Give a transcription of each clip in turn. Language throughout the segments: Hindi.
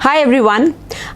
हाय एवरीवन,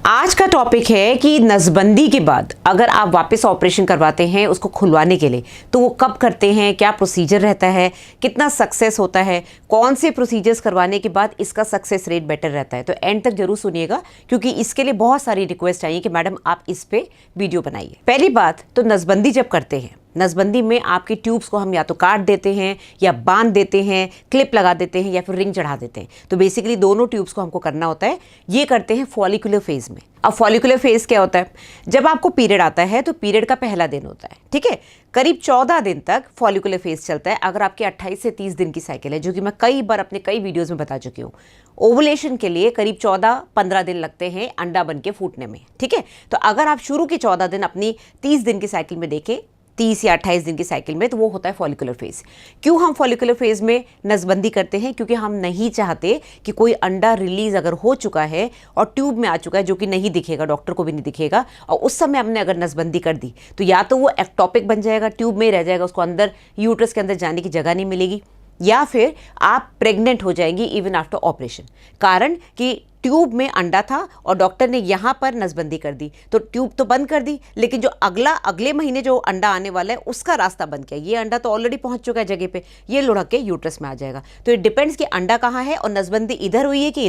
आज का टॉपिक है कि नसबंदी के बाद अगर आप वापस ऑपरेशन करवाते हैं उसको खुलवाने के लिए तो वो कब करते हैं, क्या प्रोसीजर रहता है, कितना सक्सेस होता है, कौन से प्रोसीजर्स करवाने के बाद इसका सक्सेस रेट बेटर रहता है। तो एंड तक जरूर सुनिएगा क्योंकि इसके लिए बहुत सारी रिक्वेस्ट आई कि मैडम आप इस पे वीडियो बनाइए। पहली बात तो नसबंदी जब करते हैं, नसबंदी में आपकी ट्यूब्स को हम या तो काट देते हैं या बांध देते हैं, क्लिप लगा देते हैं या फिर रिंग चढ़ा देते हैं। तो बेसिकली दोनों ट्यूब्स को हमको करना होता है। ये करते हैं फॉलिकुलर फेज में। अब फॉलिकुलर फेज क्या होता है? जब आपको पीरियड आता है तो पीरियड का पहला दिन होता है, ठीक है। करीब 14 दिन तक फॉलिकुलर फेज चलता है अगर आपकी 28 से 30 दिन की साइकिल है, जो कि मैं कई बार अपने कई वीडियोस में बता चुकी हूँ। ओवुलेशन के लिए करीब 14-15 दिन लगते हैं अंडा बन के फूटने में, ठीक है। तो अगर आप शुरू के 14 दिन अपनी 30 दिन की साइकिल में देखें, 30 या 28 दिन की साइकिल में, तो वो होता है फॉलिकुलर फेज। क्यों हम फॉलिकुलर फेज में नसबंदी करते हैं? क्योंकि हम नहीं चाहते कि कोई अंडा रिलीज अगर हो चुका है और ट्यूब में आ चुका है, जो कि नहीं दिखेगा, डॉक्टर को भी नहीं दिखेगा, और उस समय हमने अगर नसबंदी कर दी तो या तो वो एक्टोपिक बन जाएगा, ट्यूब में ही रह जाएगा, उसको अंदर यूट्रस के अंदर जाने की जगह नहीं मिलेगी, या फिर आप प्रेग्नेंट हो जाएंगी इवन आफ्टर ऑपरेशन। कारण कि ट्यूब में अंडा था और डॉक्टर ने यहाँ पर नसबंदी कर दी, तो ट्यूब तो बंद कर दी, लेकिन जो अगले महीने जो अंडा आने वाला है उसका रास्ता बंद किया। ये अंडा तो ऑलरेडी पहुंच चुका है जगह पे, ये लुढ़क के यूट्रस में आ जाएगा। तो ये डिपेंड्स कि अंडा कहाँ है और नसबंदी इधर हुई है कि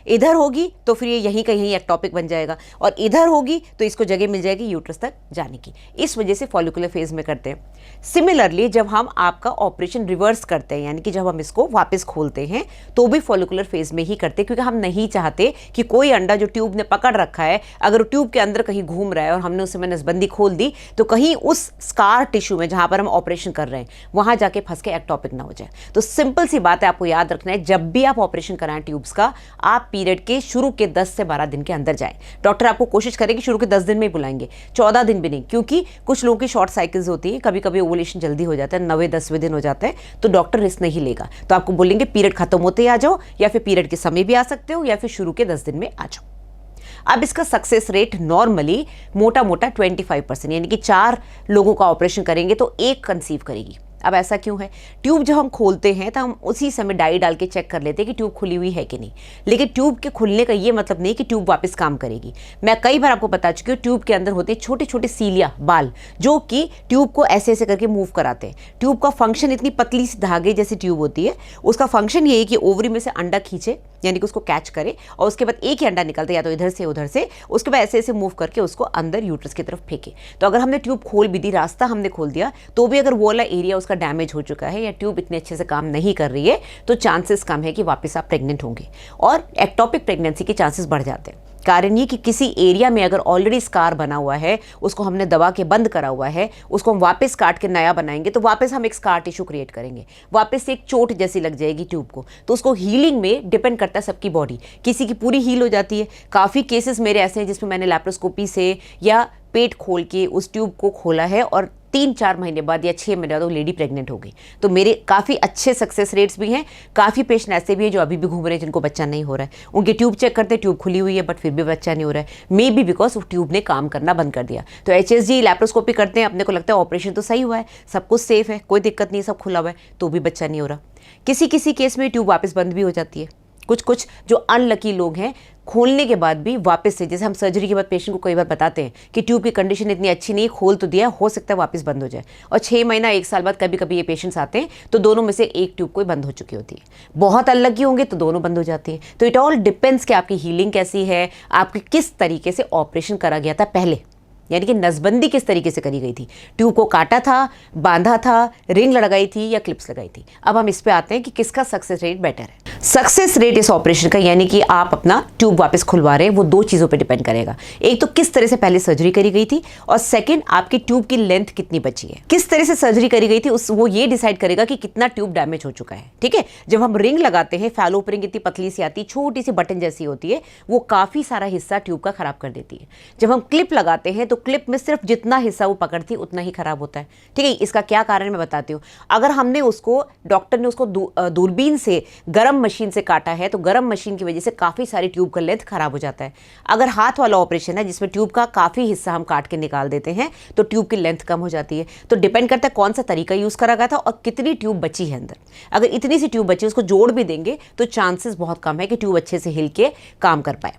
इधर होगी तो फिर ये यहीं कहीं एक्टोपिक बन जाएगा, और इधर होगी तो इसको जगह मिल जाएगी यूट्रस तक जाने की। इस वजह से फॉलिकुलर फेज में करते हैं। सिमिलरली जब हम आपका ऑपरेशन रिवर्स करते हैं, यानी कि जब हम इसको वापस खोलते हैं, तो भी फॉलिकुलर फेज में ही करते हैं, क्योंकि हम नहीं चाहते कि कोई अंडा जो ट्यूब ने पकड़ रखा है अगर ट्यूब के अंदर कहीं घूम रहा है और हमने उस समय नसबंदी खोल दी तो कहीं उस स्कार टिश्यू में जहां पर हम ऑपरेशन कर रहे हैं वहां जाके फंस के एक्टोपिक ना हो जाए। तो सिंपल सी बात है, आपको याद रखना है, जब भी आप ऑपरेशन कराएं ट्यूब्स का, आप पीरियड के शुरू के 10 से 12 दिन के अंदर जाएं। डॉक्टर आपको कोशिश करेंगे शुरू के 10 दिन में ही बुलाएंगे, 14 दिन भी नहीं, क्योंकि कुछ लोगों की शॉर्ट साइकिल्स होती है, कभी कभी ओवुलेशन जल्दी हो जाता है, 9वें-10वें दिन हो जाता है, तो डॉक्टर रिस्क नहीं लेगा। तो आपको बोलेंगे पीरियड खत्म होते ही आ जाओ, या फिर पीरियड के समय भी आ सकते हो, या फिर शुरू के 10 दिन में आ जाओ। अब इसका सक्सेस रेट नॉर्मली मोटा 25%, यानी कि 4 लोगों का ऑपरेशन करेंगे तो 1 कंसीव करेगी। अब ऐसा क्यों है? ट्यूब जब हम खोलते हैं तो हम उसी समय डाई डाल के चेक कर लेते हैं कि ट्यूब खुली हुई है कि नहीं, लेकिन ट्यूब के खुलने का ये मतलब नहीं कि ट्यूब वापस काम करेगी। मैं कई बार आपको बता चुकी हूँ, ट्यूब के अंदर होते हैं छोटे छोटे सीलिया, बाल, जो कि ट्यूब को ऐसे ऐसे करके मूव कराते हैं। ट्यूब का फंक्शन, इतनी पतली सी धागे जैसी ट्यूब होती है, उसका फंक्शन ये है कि ओवरी में से अंडा खींचे, यानी कि उसको कैच करे, और उसके बाद एक ही अंडा निकलता है, या तो इधर से उधर से, उसके बाद ऐसे ऐसे मूव करके उसको अंदर यूट्रस की तरफ फेंके। तो अगर हमने ट्यूब खोल भी दी, रास्ता हमने खोल दिया, तो भी अगर वो वाला एरिया उसका डैमेज हो चुका है या ट्यूब इतने अच्छे से काम नहीं कर रही है, तो चांसेस कम है कि वापस आप प्रेग्नेंट होंगे, और एक्टोपिक प्रेगनेंसी के चांसेस बढ़ जाते हैं। कारण ये कि किसी एरिया में अगर ऑलरेडी स्कार बना हुआ है, उसको हमने दबा के बंद करा हुआ है, उसको हम वापस काट के नया बनाएंगे तो वापस हम एक स्कार टिश्यू क्रिएट करेंगे, वापस से एक चोट जैसी लग जाएगी ट्यूब को। तो उसको हीलिंग में डिपेंड करता है सबकी बॉडी, किसी की पूरी हील हो जाती है। काफ़ी केसेस मेरे ऐसे हैं जिसमें मैंने लैप्रोस्कोपी से या पेट खोल के उस ट्यूब को खोला है और 3-4 महीने बाद या 6 महीने बाद वो लेडी प्रेग्नेंट हो गई। तो मेरे काफ़ी अच्छे सक्सेस रेट्स भी हैं। काफ़ी पेशेंट ऐसे भी हैं जो अभी भी घूम रहे हैं जिनको बच्चा नहीं हो रहा है, उनकी ट्यूब चेक करते हैं, ट्यूब खुली हुई है बट फिर भी बच्चा नहीं हो रहा है, मे बी बिकॉज वो ट्यूब ने काम करना बंद कर दिया। तो HSG लैप्रोस्कोपी करते हैं, अपने को लगता है ऑपरेशन तो सही हुआ है, सब कुछ सेफ है, कोई दिक्कत नहीं, सब खुला हुआ है, तो भी बच्चा नहीं हो रहा। किसी किसी केस में ट्यूब वापस बंद भी हो जाती है। कुछ जो अनलकी लोग हैं, खोलने के बाद भी वापस से, जैसे हम सर्जरी के बाद पेशेंट को कई बार बताते हैं कि ट्यूब की कंडीशन इतनी अच्छी नहीं, खोल तो दिया, हो सकता है वापस बंद हो जाए, और 6 महीना 1 साल बाद कभी कभी ये पेशेंट्स आते हैं तो दोनों में से एक ट्यूब कोई बंद हो चुकी होती है। बहुत अनलकी होंगे तो दोनों बंद हो जाती हैं। तो इट ऑल डिपेंड्स कि आपकी हीलिंग कैसी है, आपकी किस तरीके से ऑपरेशन करा गया था पहले, यानी कि नसबंदी किस तरीके से करी गई थी। ट्यूब को काटा था, बांधा था, रिंग लगाई थी या क्लिप्स लगाई थी। अब हम इस पे आते हैं कि किसका सक्सेस रेट बेटर है। सक्सेस रेट इस ऑपरेशन का, यानी कि आप अपना ट्यूब वापस खुलवा रहे हैं, वो 2 चीज़ों पे डिपेंड करेगा। एक तो किस तरह से पहले सर्जरी करी गई थी, और सेकंड आपकी ट्यूब की लेंथ कितनी बची है। किस तरह से सर्जरी करी गई थी वो ये डिसाइड करेगा कि कितना ट्यूब डैमेज हो चुका है, ठीक है। जब हम रिंग लगाते हैं, फैलोप रिंग इतनी पतली सी आती है, छोटी सी बटन जैसी होती है, वो काफ़ी सारा हिस्सा ट्यूब का खराब कर देती है। जब हम क्लिप लगाते हैं तो क्लिप में सिर्फ जितना हिस्सा वो पकड़ती उतना ही खराब होता है, ठीक है। इसका क्या कारण है मैं बताती हूँ। अगर हमने उसको, डॉक्टर ने उसको दूरबीन से गर्म मशीन से काटा है तो गर्म मशीन की वजह से काफ़ी सारी ट्यूब का लेंथ खराब हो जाता है। अगर हाथ वाला ऑपरेशन है जिसमें ट्यूब का काफ़ी हिस्सा हम काट के निकाल देते हैं तो ट्यूब की लेंथ कम हो जाती है। तो डिपेंड करता है कौन सा तरीका यूज़ करा गया था और कितनी ट्यूब बची है अंदर। अगर इतनी सी ट्यूब बची उसको जोड़ भी देंगे तो चांसेस बहुत कम है कि ट्यूब अच्छे से हिल के काम कर पाए।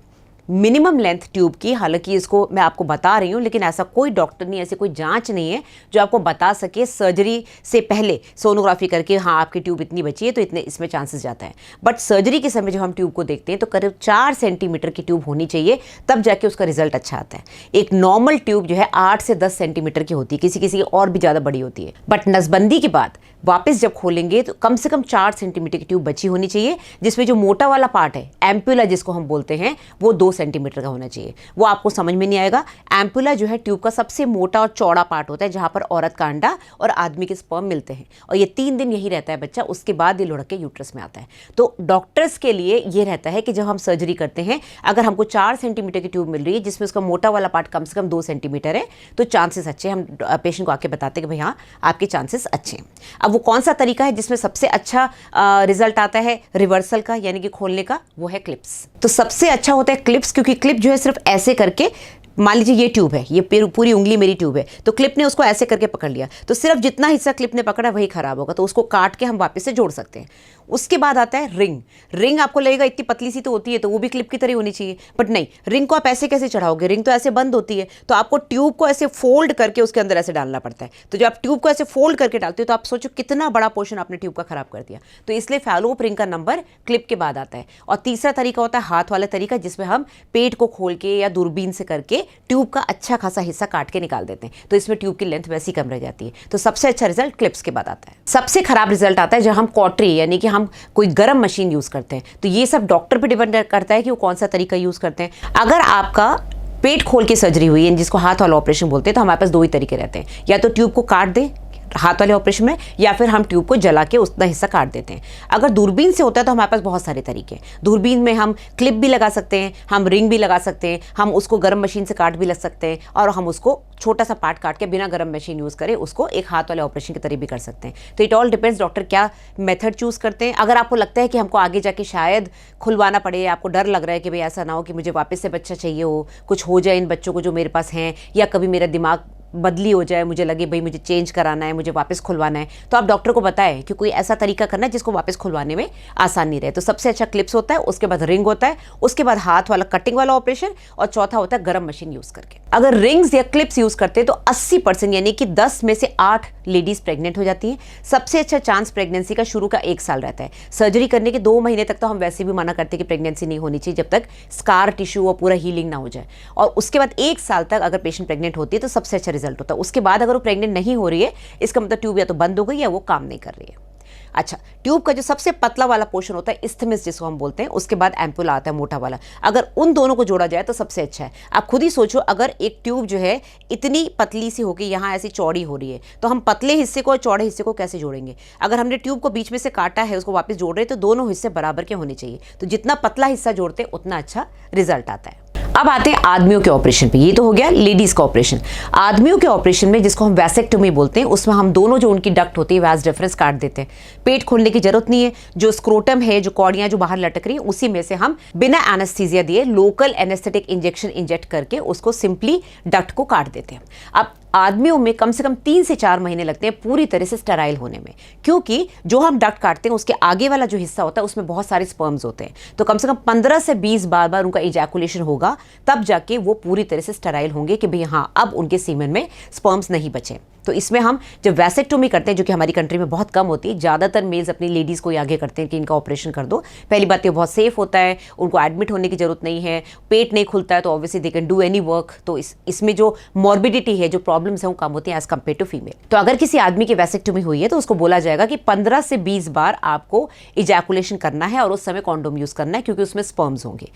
मिनिमम लेंथ ट्यूब की। हालांकि इसको मैं आपको बता रही हूँ, लेकिन ऐसा कोई डॉक्टर नहीं, ऐसी कोई जांच नहीं है जो आपको बता सके सर्जरी से पहले सोनोग्राफी करके हाँ आपकी ट्यूब इतनी बची है तो इतने इसमें चांसेस जाता है। बट सर्जरी के समय जब हम ट्यूब को देखते हैं तो करीब 4 सेंटीमीटर की ट्यूब होनी चाहिए, तब जाके उसका रिजल्ट अच्छा आता है। एक नॉर्मल ट्यूब जो है 8 से 10 सेंटीमीटर की होती है, किसी किसी की और भी ज़्यादा बड़ी होती है। बट नसबंदी के बाद वापस जब खोलेंगे तो कम से कम 4 सेंटीमीटर की ट्यूब बची होनी चाहिए, जिसमें जो मोटा वाला पार्ट है, एम्पुला जिसको हम बोलते हैं, वो 2 सेंटीमीटर का होना चाहिए। वो आपको समझ में नहीं आएगा। एम्पुला जो है ट्यूब का सबसे मोटा और चौड़ा पार्ट होता है, जहां पर औरत का अंडा और आदमी के स्पर्म मिलते हैं, और ये 3 दिन यही रहता है बच्चा, उसके बाद ये लुढ़क के यूट्रस में आता है। तो डॉक्टर्स के लिए ये रहता है कि जब हम सर्जरी करते हैं, अगर हमको 4 सेंटीमीटर की ट्यूब मिल रही है जिसमें उसका मोटा वाला पार्ट कम से कम 2 सेंटीमीटर है, तो चांसेस अच्छे। हम पेशेंट को आके बताते हैं कि भाई हाँ आपके चांसेस अच्छे हैं। अब वो कौन सा तरीका है जिसमें सबसे अच्छा रिजल्ट आता है रिवर्सल का, यानी कि खोलने का? वो है क्लिप्स। तो सबसे अच्छा होता है क्लिप्स, क्योंकि क्लिप जो है सिर्फ ऐसे करके, मान लीजिए ये ट्यूब है, ये पूरी उंगली मेरी ट्यूब है, तो क्लिप ने उसको ऐसे करके पकड़ लिया, तो सिर्फ जितना हिस्सा क्लिप ने पकड़ा वही खराब होगा, तो उसको काट के हम वापस से जोड़ सकते हैं। उसके बाद आता है रिंग। रिंग आपको लगेगा इतनी पतली सी तो होती है, तो वो भी क्लिप की तरह होनी चाहिए, बट नहीं, रिंग को आप ऐसे कैसे चढ़ाओगे? रिंग तो ऐसे बंद होती है, तो आपको ट्यूब को ऐसे फोल्ड करके उसके अंदर ऐसे डालना पड़ता है। तो जब आप ट्यूब को ऐसे फोल्ड करके डालते हो तो आप सोचो कितना बड़ा पोर्शन आपने ट्यूब का खराब कर दिया। तो इसलिए फैलोप रिंग का नंबर क्लिप के बाद आता है। और तीसरा तरीका होता है हाथ वाला तरीका, जिसमें हम पेट को खोल के या दूरबीन से करके ट्यूब का अच्छा खासा हिस्सा काट के निकाल देते हैं, तो इसमें ट्यूब की लेंथ वैसी कम रह जाती है। तो सबसे अच्छा रिजल्ट क्लिप्स के बाद आता है। सबसे खराब रिजल्ट आता है जब हम कॉटरी, यानी कि हम कोई गर्म मशीन यूज करते हैं। तो ये सब डॉक्टर पे डिपेंड करता है कि वो कौन सा तरीका यूज करते हैं। अगर आपका पेट खोल की सर्जरी हुई है, जिसको हाथ वाला ऑपरेशन बोलते हैं, तो हमारे पास 2 ही तरीके रहते हैं, या तो ट्यूब को काट दें हाथ वाले ऑपरेशन में, या फिर हम ट्यूब को जला के उतना हिस्सा काट देते हैं। अगर दूरबीन से होता है तो हमारे पास बहुत सारे तरीके हैं। दूरबीन में हम क्लिप भी लगा सकते हैं, हम रिंग भी लगा सकते हैं, हम उसको गर्म मशीन से काट भी लग सकते हैं, और हम उसको छोटा सा पार्ट काट के बिना गर्म मशीन यूज़ करें उसको एक हाथ वाले ऑपरेशन की तरह भी कर सकते हैं। तो इट ऑल डिपेंड्स डॉक्टर क्या मेथड चूज़ करते हैं। अगर आपको लगता है कि हमको आगे जाके शायद खुलवाना पड़े, आपको डर लग रहा है कि भाई ऐसा ना हो कि मुझे वापस से बच्चा चाहिए हो, कुछ हो जाए इन बच्चों को जो मेरे पास हैं, या कभी मेरा दिमाग बदली हो जाए, मुझे लगे भाई मुझे चेंज कराना है, मुझे वापस खुलवाना है, तो आप डॉक्टर को बताएं कि कोई ऐसा तरीका करना है जिसको वापस खुलवाने में आसानी रहे। तो सबसे अच्छा क्लिप्स होता है, उसके बाद रिंग होता है, उसके बाद हाथ वाला कटिंग वाला ऑपरेशन, और चौथा होता है गर्म मशीन यूज करके। अगर रिंग्स या क्लिप्स यूज करते हैं तो 80% यानी कि 10 में से 8 लेडीज प्रेग्नेंट हो जाती हैं। सबसे अच्छा चांस प्रेगनेंसी का शुरू का 1 साल रहता है। सर्जरी करने के 2 महीने तक तो हम वैसे भी मना करते हैं कि प्रेगनेंसी नहीं होनी चाहिए जब तक स्कार टिश्यू और पूरा हीलिंग ना हो जाए, और उसके बाद 1 साल तक अगर पेशेंट प्रेग्नेंट होती है तो सबसे अच्छा रिजल्ट होता है। उसके बाद अगर वो प्रेग्नेंट नहीं हो रही है, इसका मतलब ट्यूब या तो बंद हो गई या वो काम नहीं कर रही है। अच्छा, ट्यूब का जो सबसे पतला वाला पोर्शन होता है इस्थमिस जिसको हम बोलते हैं, उसके बाद एम्पुला आता है मोटा वाला। अगर उन दोनों को जोड़ा जाए तो सबसे अच्छा है। आप खुद ही सोचो, अगर एक ट्यूब जो है इतनी पतली सी होगी, यहाँ ऐसी चौड़ी हो रही है, तो हम पतले हिस्से को और चौड़े हिस्से को कैसे जोड़ेंगे? अगर हमने ट्यूब को बीच में से काटा है, उसको वापस जोड़ रहे हैं, तो दोनों हिस्से बराबर के होने चाहिए। तो जितना पतला हिस्सा जोड़ते हैं उतना अच्छा रिजल्ट आता है। अब आते हैं आदमियों के ऑपरेशन पे। ये तो हो गया लेडीज का ऑपरेशन। आदमियों के ऑपरेशन में, जिसको हम वैसेक्टोमी बोलते हैं, उसमें हम दोनों जो उनकी डक्ट होती है वैस डिफरेंस काट देते हैं। पेट खोलने की जरूरत नहीं है। जो स्क्रोटम है, जो कौड़ियां जो बाहर लटक रही है, उसी में से हम बिना एनेस्थीसिया दिए लोकल एनेस्थेटिक इंजेक्शन इंजेक्ट करके उसको सिंपली डक्ट को काट देते हैं। अब आदमियों में कम से कम 3 से 4 महीने लगते हैं पूरी तरह से स्टेराइल होने में, क्योंकि जो हम डक्ट काटते हैं उसके आगे वाला जो हिस्सा होता है उसमें बहुत सारे स्पर्म्स होते हैं। तो कम से कम 15 से 20 बार उनका इजैकुलेशन होगा, तब जाके वो पूरी तरह से स्टेराइल होंगे कि भाई हाँ अब उनके सीमेन में स्पर्म्स नहीं बचे। तो इसमें हम जब वैसेक्टोमी करते हैं, जो कि हमारी कंट्री में बहुत कम होती है, ज़्यादातर मेल्स अपनी लेडीज़ को ही आगे करते हैं कि इनका ऑपरेशन कर दो। पहली बात ये बहुत सेफ होता है, उनको एडमिट होने की जरूरत नहीं है, पेट नहीं खुलता है, तो obviously they can do any work. तो इसमें जो मॉर्बिडिटी है, जो प्रॉब्लम्स हैं, वो कम होती हैं एज कम्पेयर टू फीमेल। तो अगर किसी आदमी की वैसेक्टोमी हुई है तो उसको बोला जाएगा कि 15 से 20 बार आपको इजैकुलेशन करना है, और उस समय कॉन्डोम यूज़ करना है, क्योंकि उसमें स्पर्म्स होंगे।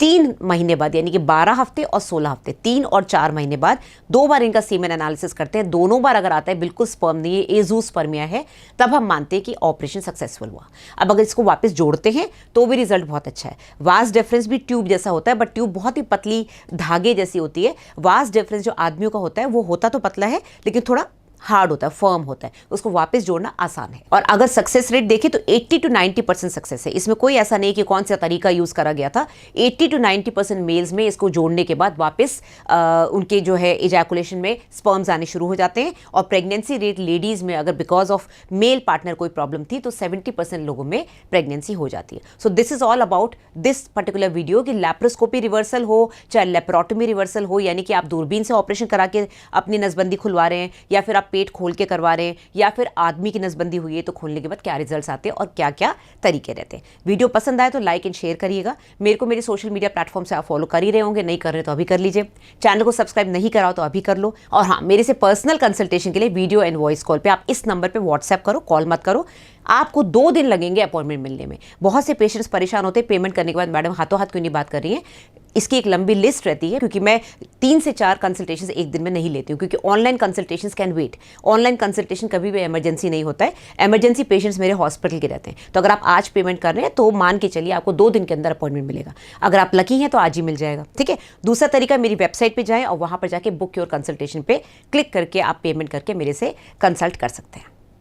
3 महीने बाद, यानी कि 12 हफ्ते और 16 हफ्ते, 3 और 4 महीने बाद 2 बार इनका सीमेन एनालिसिस करते हैं। दोनों बार अगर आता है बिल्कुल स्पर्म नहीं है, एज़ूस्पर्मिया है, तब हम मानते हैं कि ऑपरेशन सक्सेसफुल हुआ। अब अगर इसको वापस जोड़ते हैं तो भी रिजल्ट बहुत अच्छा है। वास डिफरेंस भी ट्यूब जैसा होता है, बट ट्यूब बहुत ही पतली धागे जैसी होती है। वास डिफरेंस जो आदमियों का होता है वो होता तो पतला है, लेकिन थोड़ा हार्ड होता है, फर्म होता है, उसको वापस जोड़ना आसान है। और अगर सक्सेस रेट देखें तो 80 to 90% सक्सेस है। इसमें कोई ऐसा नहीं कि कौन सा तरीका यूज करा गया था। 80 to 90% मेल्स में इसको जोड़ने के बाद वापस उनके जो है इजैकुलेशन में स्पर्म्स आने शुरू हो जाते हैं। और प्रेगनेंसी रेट लेडीज में अगर बिकॉज ऑफ मेल पार्टनर कोई प्रॉब्लम थी तो 70% लोगों में प्रेगनेंसी हो जाती है। So this is all about this particular video कि लैप्रोस्कोपी रिवर्सल हो चाहे लेप्रोटमी रिवर्सल हो, यानी कि आप दूरबीन से ऑपरेशन करा के अपनी नसबंदी खुलवा रहे हैं या फिर आप पेट खोल के करवा रहे हैं या फिर आदमी की नसबंदी हुई है तो खोलने के बाद क्या रिजल्ट्स आते हैं और क्या क्या तरीके रहते हैं। वीडियो पसंद आए तो लाइक एंड शेयर करिएगा। मेरे को मेरे सोशल मीडिया प्लेटफॉर्म से आप फॉलो कर ही रहे होंगे, नहीं कर रहे तो अभी कर लीजिए। चैनल को सब्सक्राइब नहीं कराओ तो अभी कर लो। और हाँ, मेरे से पर्सनल कंसल्टेशन के लिए वीडियो एंड वॉइस कॉल पे आप इस नंबर पे व्हाट्सएप करो, कॉल मत करो। आपको 2 दिन लगेंगे अपॉइंटमेंट मिलने में। बहुत से पेशेंट्स परेशान होते हैं पेमेंट करने के बाद, मैडम हाथों हाथ क्यों नहीं बात कर रही है। इसकी एक लंबी लिस्ट रहती है क्योंकि मैं 3 से 4 कंसल्टेशन एक दिन में नहीं लेती हूँ, क्योंकि online consultations can wait. Online consultation कभी भी इमरजेंसी नहीं होता है। इमरजेंसी पेशेंट्स मेरे हॉस्पिटल के रहते हैं। तो अगर आप आज पेमेंट कर रहे हैं तो मान के चलिए आपको 2 दिन के अंदर अपॉइंटमेंट मिलेगा। अगर आप लकी हैं तो आज ही मिल जाएगा, ठीक है। दूसरा तरीका, मेरी वेबसाइट पर जाएं और वहाँ पर जाके बुक योर कंसल्टेशन पे क्लिक करके आप पेमेंट करके मेरे से कंसल्ट कर सकते हैं।